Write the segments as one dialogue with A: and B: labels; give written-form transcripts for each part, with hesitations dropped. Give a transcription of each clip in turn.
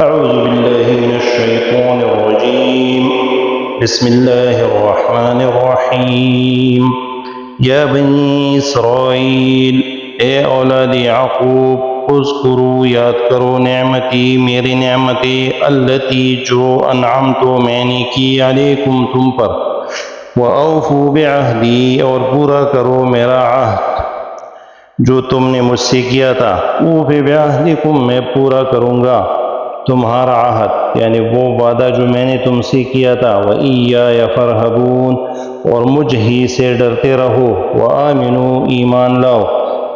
A: أعوذ بالله من الشيطان الرجيم. بسم الله الرحمن الرحیم. یا بنی اسرائیل، اے اولاد یعقوب، اذکروا یاد کرو نعمتی میری نعمتی، التی جو انعمت میں نے کی علیکم تم پر، وَأَوْفُوا بِعَهْدِي اور پورا کرو میرا عہد جو تم نے مجھ سے کیا تھا. اوف بعہدکم میں پورا کروں گا تمہارا عہد، یعنی وہ وعدہ جو میں نے تم سے کیا تھا. وَإِيَّايَ فَارْهَبُونَ اور مجھ ہی سے ڈرتے رہو. وَآمِنُوا ایمان لاؤ،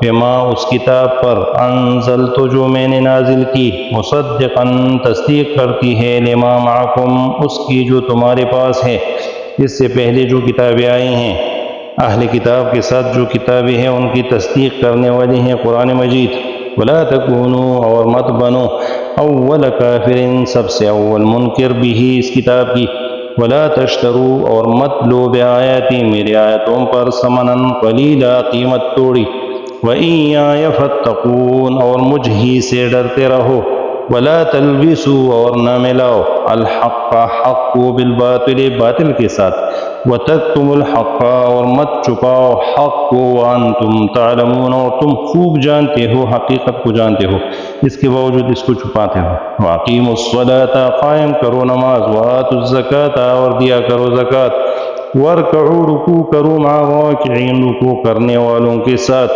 A: بما اس کتاب پر، انزلت جو میں نے نازل کی، مصدقاً تصدیق کرتی ہے، لما معکم اس کی جو تمہارے پاس ہے، اس سے پہلے جو کتابیں آئی ہیں. اہل کتاب کے ساتھ جو کتابیں ہیں ان کی تصدیق کرنے والی ہیں قرآن مجید. وَلَا تَكُونُوا اور مت بنو، اول کافر سب سے اول منکر بھی اس کتاب کی. وَلَا تَشْتَرُوا اور مت لو بآیاتی میری آیتوں پر، ثمناً قلیلا قیمت توڑی. وَإِيَّايَ فَاتَّقُونَ اور مجھ ہی سے ڈرتے رہو. وَلَا تَلْبِسُوا اور نہ ملاؤ، الحق حق کو، بالباطل باطل کے ساتھ. وَتَكْتُمُوا الْحَقَّ اور مت چھپاؤ حق کو، وَأَنْتُمْ تَعْلَمُونَ اور تم خوب جانتے ہو، حقیقت کو جانتے ہو، اس کے باوجود اس کو چھپاتے ہو. وَأَقِيمُوا الصَّلَاةَ قائم کرو نماز. وَآتُوا الزَّكَاةَ اور دیا کرو زکوٰۃ. وَارْكَعُوا رکوع کرو، مع الراکعین رکوع کرنے والوں کے ساتھ.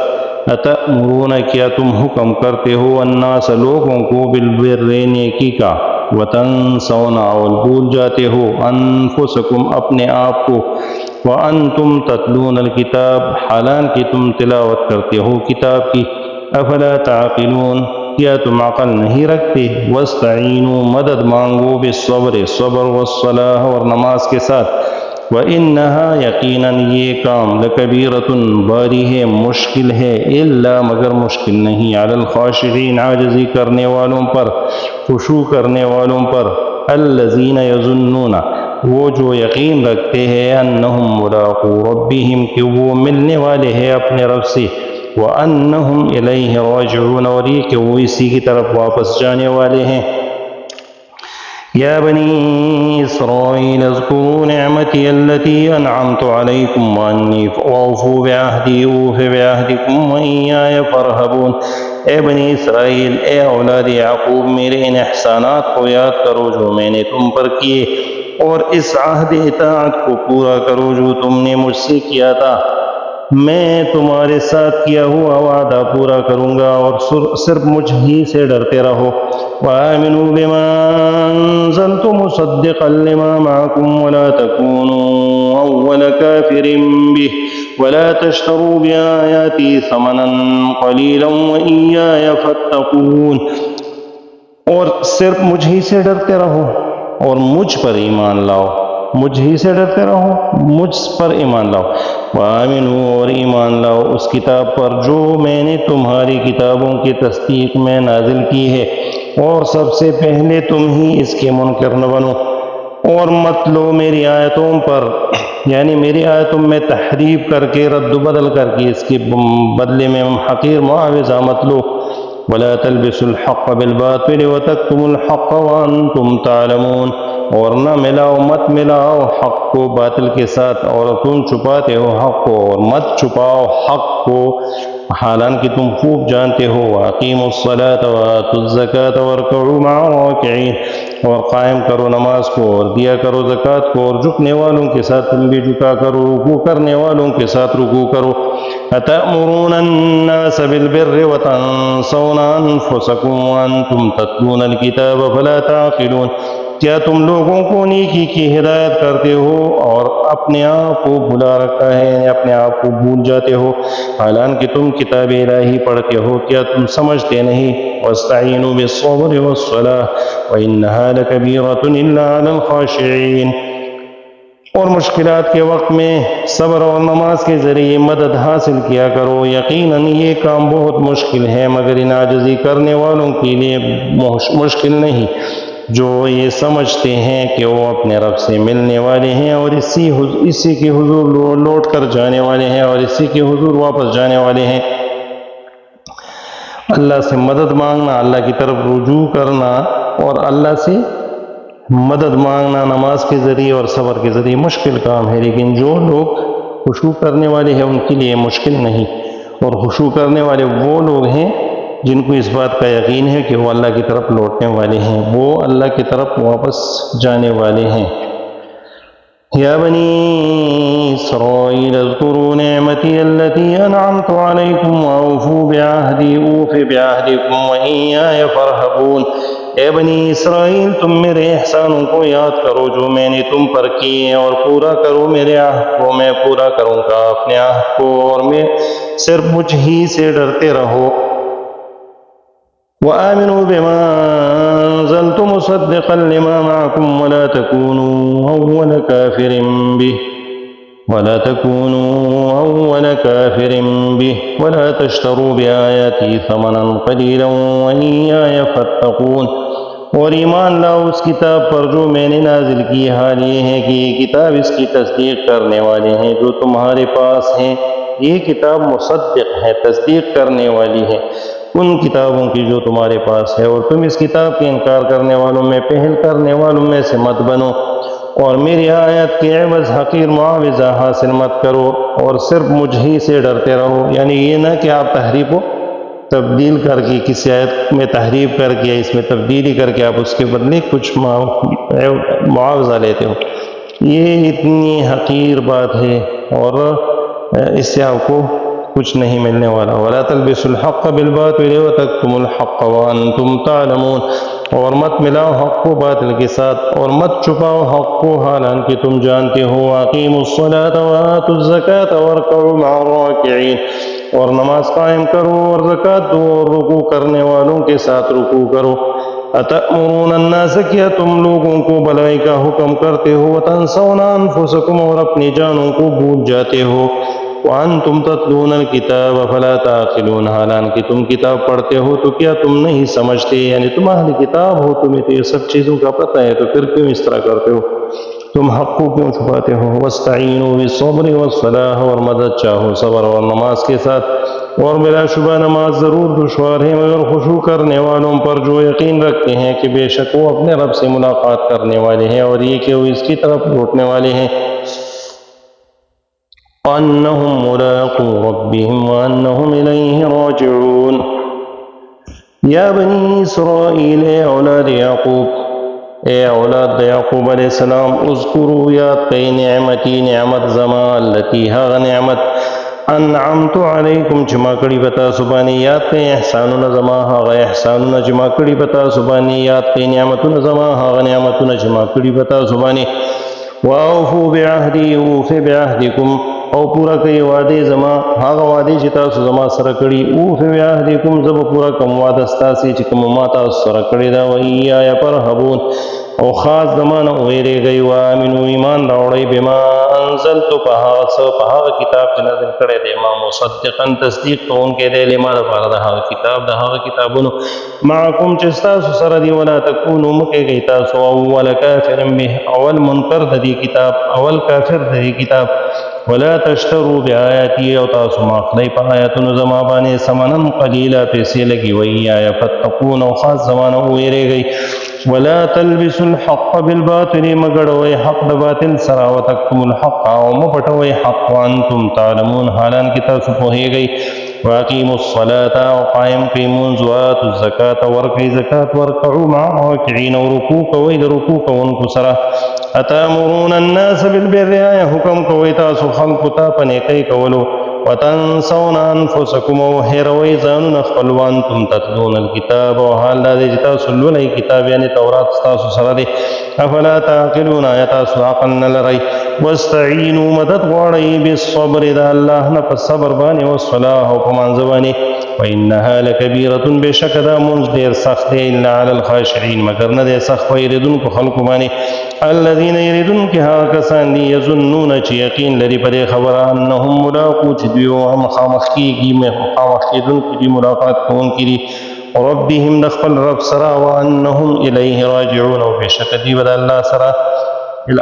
A: أَتَأْمُرُونَ کیا تم حکم کرتے ہو، الناس لوگوں کو، بالبر نیکی کا، وَتَنْسَوْنَ اور بھول جاتے ہو، أَنفُسَكُمْ اپنے آپ کو، وَأَنْتُمْ تَتْلُونَ الْكِتَابَ حالانکہ تم تلاوت کرتے ہو کتاب کی. أَفَلَا تَعْقِلُونَ کیا تم عقل نہیں رکھتے. وَاسْتَعِینُوا مدد مانگو، بالصبر صبر، والصلاة اور نماز کے ساتھ. وَإِنَّهَا یقیناً یہ کام، لَکَبِیرَةٌ بھاری ہے، مشکل ہے، إِلَّا مگر مشکل نہیں، عَلَى الْخَاشِعِينَ عاجزی کرنے والوں پر، خشوع کرنے والوں پر. الَّذِينَ يَظُنُّونَ وہ جو یقین رکھتے ہیں، أَنَّهُمْ مُلَاقُو رَبِّهِمْ کہ وہ ملنے والے ہیں اپنے رب سے. وَأَنَّهُمْ إِلَيْهِ رَاجِعُونَ اور یہ کہ وہ اسی کی طرف واپس جانے والے ہیں. یا بنی اسرائیل اذکروا نعمتی التی انعمت علیکم وانی اوفوا بعہدی اوف بعہدکم وإیایا فارہبون. اے بنی اسرائیل، اے اولاد یعقوب، میرے ان احسانات کو یاد کرو جو میں نے تم پر کیے، اور اس عہد اطاعت کو پورا کرو جو تم نے مجھ سے کیا تھا. میں تمہارے ساتھ کیا ہوا وعدہ پورا کروں گا، اور صرف مجھ ہی سے ڈرتے رہو. وَآمِنُوا بِمَا أَنزَلْتُ مُصَدِّقًا لِمَا مَعَكُمْ وَلَا تَكُونُوا أَوَّلَ كَافِرٍ بِهِ وَلَا تَشْتَرُوا بِآيَاتِي ثَمَنًا قَلِيلًا وَإِيَّايَ فَاتَّقُونِ اور صرف مجھ ہی سے ڈرتے رہو اور مجھ پر ایمان لاؤ. مجھ ہی سے ڈرتے رہو، مجھ پر ایمان لاؤ. وَآمِنُوا اور ایمان لاؤ اس کتاب پر جو میں نے تمہاری کتابوں کی تصدیق میں نازل کی ہے، اور سب سے پہلے تم ہی اس کے منکر نہ بنو. اور مت لو میری آیتوں پر، یعنی میری آیتوں میں تحریف کر کے، رد و بدل کر کے، اس کے بدلے میں حقیر معاوضہ مت لو. وَلَا تَلْبِسُوا الْحَقَّ بِالْبَاطِلِ وَتَكْتُمُوا الْحَقَّ وَأَنْتُمْ تَعْلَمُونَ اور نہ مت ملاؤ حق کو باطل کے ساتھ، اور تم چھپاتے ہو حق کو، اور مت چھپاؤ حق کو حالانکہ تم خوب جانتے ہو. وَأَقِيمُوا الصَّلَاةَ وَآتُوا الزَّكَاةَ وَارْكَعُوا مَعَ الرَّاكِعِينَ اور قائم کرو نماز کو، اور دیا کرو زکوٰۃ کو، اور جھکنے والوں کے ساتھ تم بھی جھکا کرو، رکوع کرنے والوں کے ساتھ رکوع کرو. أَتَأْمُرُونَ النَّاسَ بِالْبِرِّ وَتَنْسَوْنَ أَنفُسَكُمْ وَأَنْتُمْ تَتْلُونَ الْكِتَابَ فَلَا تَعْقِلُونَ کیا تم لوگوں کو نیکی کی ہدایت کرتے ہو اور اپنے آپ کو بھلا رکھا ہے، یعنی اپنے آپ کو بھول جاتے ہو حالانکہ تم کتاب الہی پڑھتے ہو. کیا تم سمجھتے نہیں؟ وَاسْتَعِینُوا بِالصَّبْرِ وَالصَّلَاةِ وَإِنَّهَا لَكَبِیرَةٌ إِلَّا عَلَى الْخَاشِعِينَ اور مشکلات کے وقت میں صبر اور نماز کے ذریعے مدد حاصل کیا کرو. یقیناً یہ کام بہت مشکل ہے، مگر ان عاجزی کرنے والوں کے لیے مشکل نہیں جو یہ سمجھتے ہیں کہ وہ اپنے رب سے ملنے والے ہیں، اور اسی کے حضور لوٹ کر جانے والے ہیں، اور اسی کے حضور واپس جانے والے ہیں. اللہ سے مدد مانگنا، اللہ کی طرف رجوع کرنا اور اللہ سے مدد مانگنا نماز کے ذریعے اور صبر کے ذریعے مشکل کام ہے، لیکن جو لوگ خشوع کرنے والے ہیں ان کے لیے مشکل نہیں۔ اور خشوع کرنے والے وہ لوگ ہیں جن کو اس بات کا یقین ہے کہ وہ اللہ کی طرف لوٹنے والے ہیں، وہ اللہ کی طرف واپس جانے والے ہیں۔ یا بنی اسرائیل اذکروا نعمتی التي انعمت علیکم واوفوا بعہدی اوف بعہدکم وإیایا فارہبون۔ اے بنی اسرائیل تم میرے احسانوں کو یاد کرو جو میں نے تم پر کیے، اور پورا کرو میرے عہد کو، میں پورا کروں گا اپنے عہد کو، اور میں صرف مجھ ہی سے ڈرتے رہو۔ وآمنوا بما أنزلت مصدقا لما معكم ولا تكونوا أول كافر به ولا تشتروا بآياتي ثمنا قليلا وإياي فاتقون۔ اور ایمان لاؤ اس کتاب پر جو میں نے نازل کی، حال یہ ہے کہ یہ کتاب اس کی تصدیق کرنے والے ہیں جو تمہارے پاس ہیں۔ یہ کتاب مصدق ہے، تصدیق کرنے والی ہے ان کتابوں کی جو تمہارے پاس ہے، اور تم اس کتاب کے انکار کرنے والوں میں پہل کرنے والوں میں سے مت بنو، اور میری آیت کے عوض حقیر معاوضہ حاصل مت کرو، اور صرف مجھ ہی سے ڈرتے رہو۔ یعنی یہ نہ کہ آپ تحریف و تبدیل کر کے کسی آیت میں تحریف کر کے اس میں تبدیلی کر کے آپ اس کے بدلے کچھ معاوضہ لیتے ہو، یہ اتنی حقیر بات ہے اور اس سے آپ کو کچھ نہیں ملنے والا۔ وَلَا تَلْبِسُوا الْحَقَّ بِالْبَاطِلِ وَتَكْتُمُوا الْحَقَّ وَأَنْتُمْ تَعْلَمُونَ۔ اور مت ملاؤ حق کو باطل کے ساتھ، اور مت چھپاؤ حق کو حالانکہ تم جانتے ہو۔ وَأَقِيمُوا الصَّلَاةَ وَآتُوا الزَّكَاةَ وَارْكَعُوا مَعَ الرَّاكِعِينَ۔ اور نماز قائم کرو اور زکوٰۃ دو اور رکوع کرنے والوں کے ساتھ رکوع کرو۔ أَتَأْمُرُونَ النَّاسَ، کیا تم لوگوں کو بھلائی کا حکم کرتے ہو، وَتَنْسَوْنَ أَنفُسَكُمْ، اور اپنی جانوں کو بھول جاتے ہو، وَأَنْتُمْ تَتْلُونَ الْكِتَابَ فَلَا تَعْقِلُونَ، حالانکہ تم کتاب پڑھتے ہو تو کیا تم نہیں سمجھتے؟ یعنی تم اہل کتاب ہو، تمہیں تو یہ سب چیزوں کا پتہ ہے، تو پھر کیوں اس طرح کرتے ہو؟ تم حق کو کیوں چھپاتے ہو؟ وَاسْتَعِينُوا بِالصَّبْرِ وَالصَّلَاةِ، اور مدد چاہو صبر اور نماز کے ساتھ۔ اور بلا شبہ نماز ضرور دشوار ہے مگر خشوع کرنے والوں پر جو یقین رکھتے ہیں کہ بے شک وہ اپنے رب سے ملاقات کرنے والے ہیں، اور یہ کہ وہ اس کی طرف لوٹنے والے ہیں، وَأَنَّهُمْ مُلَاقُو رَبِّهِمْ وَأَنَّهُمْ إِلَيْهِ رَاجِعُونَ۔ یا بنی اسرائیل، اے اولاد یعقوب، اے اولاد یعقوب علیہ السلام، اذکروا یاد کئی نعمتی، نعمت زما، اللتی ہاغ نعمت، انعمت علیکم چما کڑی بتا سبانی، یاد کئی احسانون زما، ہاغ احسانون چما کڑی بتا سبانی، یاد کئی نعمتون زما، ہاغ نعمتون چما کڑی بتا سبانی۔ وَأَوْفُوا بِعَهْدِي أُوفِ بِعَهْدِكُمْ، او پورا کئی وعدے زما، ہاغ وعدے چی تاسو زما سره کړي، اوف بعهدکم، زب پورا کم وعده ستاسې چې کوم ما تاسو سره کړي دا، وإیایا فارهبون، او خاص زمانه ویریږئ، وآمنوا ایمان راوړئ، بما انزلت په هغه کتاب چې نازل کړی دی ما، مصدقا تصدیق کوونکی دی، لما دپاره د هغه کتاب، د هغه کتابونو، معکم چې ستاسو سره دی، ولا تکونو مکیږئ تاسو اول کافر به، اول منکر د دې کتاب، اول کافر د دې کتاب، ولا تشتروا بآیاتی، او تاسو ماخلی په آیاتونو زما باندې ثمنا قلیلا، پیسې لګي، وإیایا فاتقون، او خاص زمانه ویریږئ، ولا تلبسوا الحق بالباطل، مګړوئ حق د باطل سره، وتکتموا الحق، او مپټوئ حق، وانتم تعلمون، حالانکه تاسو پوهیږئ، واقیموا الصلاة، او قائم کئ مونځ، وآتوا الزکاة، ورکئ زکات، وارکعوا مع الراکعین، او رکوع کوئ د رکوع کوونکو سره، اتامرون الناس بالبر، آیا حکم کوئ تاسو خلقو ته په نیکۍ کولو، وتنسون انفسکم، او هیروئ ځانونه خپل، وانتم تتلون الکتاب، او حال دا دی چې تاسو لولئ کتاب، یعنی تورات ستاسو سره دی، افلا تعقلون، آیا تاسو عقل نه لرئ؟ واستعینوا، مدد غواړئ، بالصبر، د الله نه په صبر باندې، والصلاة، او په مانځه باندې، وإنها لکبیرة، بشک دا مونځ ډېر سخت دی، الا علی الخاشعین، مگر نه دی سخت په یریدونکو خلقو باندې، الذین یریدونکي هغه کسان دي، یظنون چې یقین لري په دې خبره، انهم ملاقو، چې دوی مخامخ کېږي، مخامخ کېدونکي دي، ملاقات کوونکي دي، ربهم د خپل رب سره، وانهم الیه راجعون، او بشک دوی به د الله سره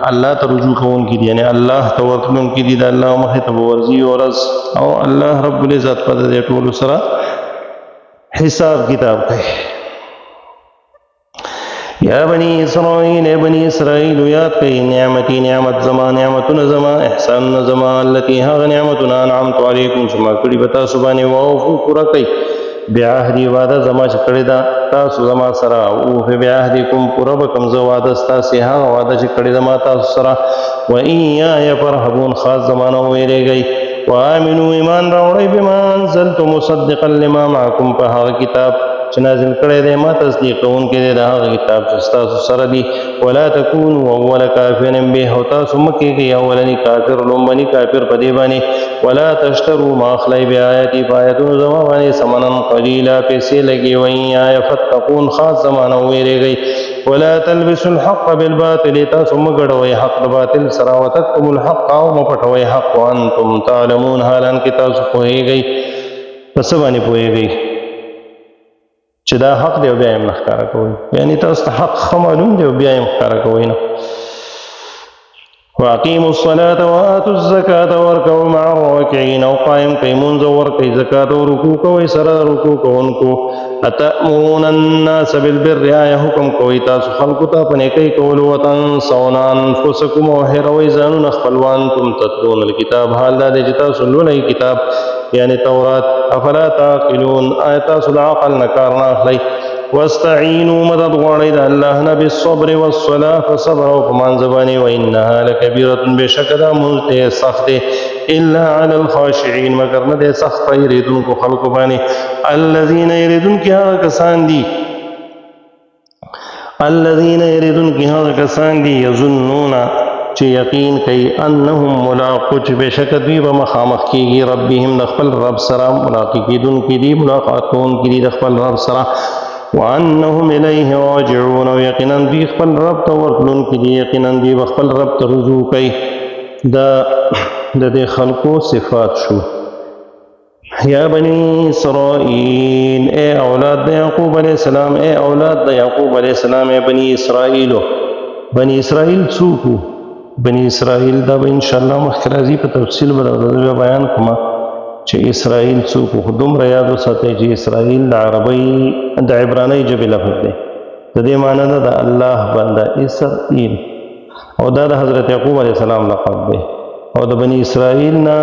A: الله ته رجوع کوونکي دي، یعنی الله ته ورتلونکي دي، د الله مخې ته به ورځي ورځ، او الله رب العزت په دې ټولو سره حساب کتاب کوي. یا بنی اسرائیل، اے بنی اسرائیل یاد کئی نعمتی نعمت زما، نعمتون زما، احسان زما، اللتی هاغ نعمتون انعمت علیکم شما کڑی بتا سبانی ووفو پورا کئی بعهدی وعده زما چې کړی دا تاسو زما سره، اوف بعهدکم پورا بکم زه وعده ستاسې هغه وعده چې کړی زما تاسو سره، و ایایا فرهبون خاص زمانه ویریږئ، وآمنوا ایمان راوړئ بما انزلت مصدقا لما معکم په هغه کتاب چې نازل کړی دی ما تصدیق کوونکی دی د هغه کتاب چې ستاسو سره دی، ولا تکونوا اول کافر به، او تاسو مه کېږئ اولني کافر لومبني کافر په دې باندې، ولا تشتروا ما اخلی بآیاتي په آیتونو زما باندې ثمنا قلیلا پیسې لګي، وایایا فتقون خاص زمانه ویریږئ، ولا تلبسوا الحق بالباطل تاسو مه ګډوئ حق د باطل سره، وتکتموا الحق او مه پټوئ حق وانتم تعلمون حالانکې تاسو پوهیږئ په څه باندې پوهیږئ چې دا حق دی او بیا یې نه ښکاره کوئ، یعنې تاسو ته حق ښه معلوم دی او بیا یې ښکاره کوئ نه. واقیموا الصلاة وآتوا الزکاة ورکوئ مع الراکعین، او قایم کئ مونځ او ورکئ زکات او رکوع کوئ سره رکوع کوونکو، اتأمرون الناس بالبر آیا حکم کوئ تاسو خلکو ته په نیکۍ کولو، وتنسون انفسکم او هېروئ ځانونه خپل، وانتم تتلون الکتاب حال دا دی چې تاسو لولئ کتاب یعنی تورات، افلا تعقلون آیا تاسو د عقل نه کار نه اخلئ، واستعینوا مدد غواړئ د الله نه بالصبر والصلاة په صبر او په مانځه باندې، وانها لکبیرة بېشکه دا مونځ دی سخت دی، الا علی الخاشعین مگر نه دی سخت په یریدونکو خلکو باندې، الذین یریدونکي هغه کسان دي، الذین یریدونکي هغه کسان دي یظنون چې یقین کوي انهم ملاقو چې بېشکه دوی به مخامخ کېږي ربهم د خپل رب سره، ملاقي کېدونکي دي ملاقات کوونکي دي د خپل رب سره، وانهم الیه راجعون او یقینا دوی خپل رب ته ورتلونکي دي، یقینا دوی به خپل رب ته رجوع کوي. دا د دې خلکو صفات شو. یا بنی اسرائیل اے اولاد د یعقوب علیہ السلام، اے اولاد د یعقوب علیہ السلام، اے بنی اسرائیلو، بنی اسرائیل څوک؟ بنی اسرائیل دا به انشاءالله مخکې راځي په تفصیل به بیان کومه چې اسرائیل څوک، خو دومره یاد وساتئ چې اسرائیل د عربۍ د عبرانۍ ژبې لفظ دی، د دې معنی ده د الله بنده اسرائیل، او دا د حضرت یعقوب علیه السلام لقب دی، او د بني اسرائیل نه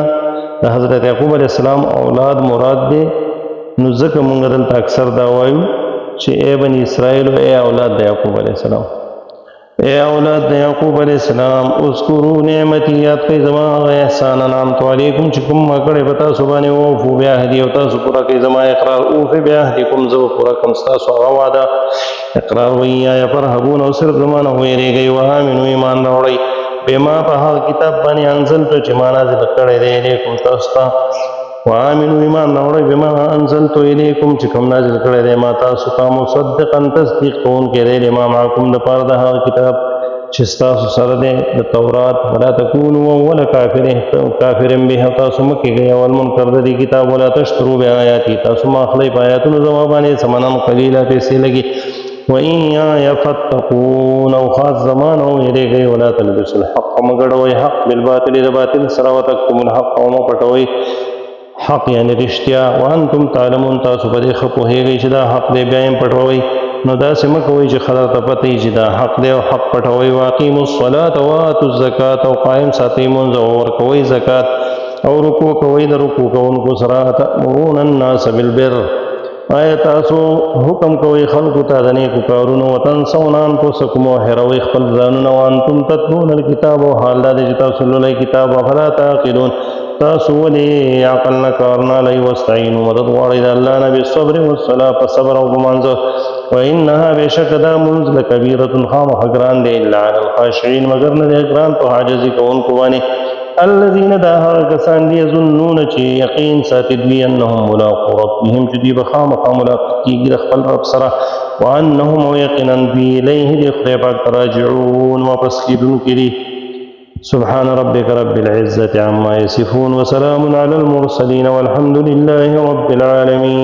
A: د حضرت یعقوب علیه السلام اولاد مراد دی. نو ځکه مونږ دلته اکثر دا وایو چې ای بني اسرائیل اے اولاد د یعقوب علیه السلام، اے اولاد د یعقوب علیہ السلام، اذکروا نعمتی یاد کئ زما هغه احسان انعمت علیکم چې کوم ما کړی په تاسو باندې، ووفوا بعهدي او تاسو پوره کئ زما اقرار، اوف بعهدکم زه پوره کړم ستاسو هغه وعده اقرار، وایایا فرهبون او صرف زما نه ویریږئ، وآمنوا ایمان راوړئ بما په هغه کتاب باندې انزلت چې ما نازل کړی دی الیکم تاسو ته، وآمنوا ایمان راوړئ بما انزلت الیکم چې کوم نازل کړی دی ما تاسو ته، مصدقا تصدیق کوونکی دی لما معکم د پاره د هغه کتاب چې ستاسو سره دی د تورات، ولا تکونوا اول کافر به تاسو مه کېږئ اول منکر د دې کتاب، ولا تشتروا بآیاتي تاسو مه اخلئ په آیاتونو زما باندې ثمنا قلیلا پیسې لګي، وإیاي فتقون او خاص زمان او یریږئ، ولا تلبسوا الحق مه ګډوئ حق بالباطل د باطل سره، وتکتموا الحق او مه پټوئ حق یعنی رښتیا، وانتم تعلمون تاسو په دې ښه پوهیږئ چې دا حق دی بیا یې پټوئ، نو داسې مه کوئ چې خلک ته پته وي چې دا حق دی او حق پټوئ. واقیموا الصلاة وآتوا الزکاة او قایم ساتئ مونځ او ورکوئ زکات او رکوع کوئ د رکوع کوونکو سره، تأمرون الناس بالبر آیا تاسو حکم کوئ خلکو ته د نیکو کارونو، وتنسون انفسکم او هېروئ خپل ځانونه، وانتم تتلون الکتاب او حال دا دی چې تاسو لولئ کتاب، افلا تعقلون تاسو ولې عقل نه کار نه لئ، واستعینوا مدد غواړئ د الله نه بالصبر والصلاة په صبر او په مانځه، وانها بېشکه دا مونځ لکبیرة خامخا ګران دی، الا علی الخاشعین مگر نه دی ګران په عاجزي کوونکو باندې، الذین دا هغه کسان دي یظنون چې یقین ساتي دوی انهم ملاقو ربهم چې دوی به خامخا ملاقات کېږي د خپل رب سره، وانهم او یقینا دوی الیه د خدای پاک ته راجعون واپس کېدونکي دي. سبحان ربك رب العزة عما يصفون وسلام على المرسلين والحمد لله رب العالمين.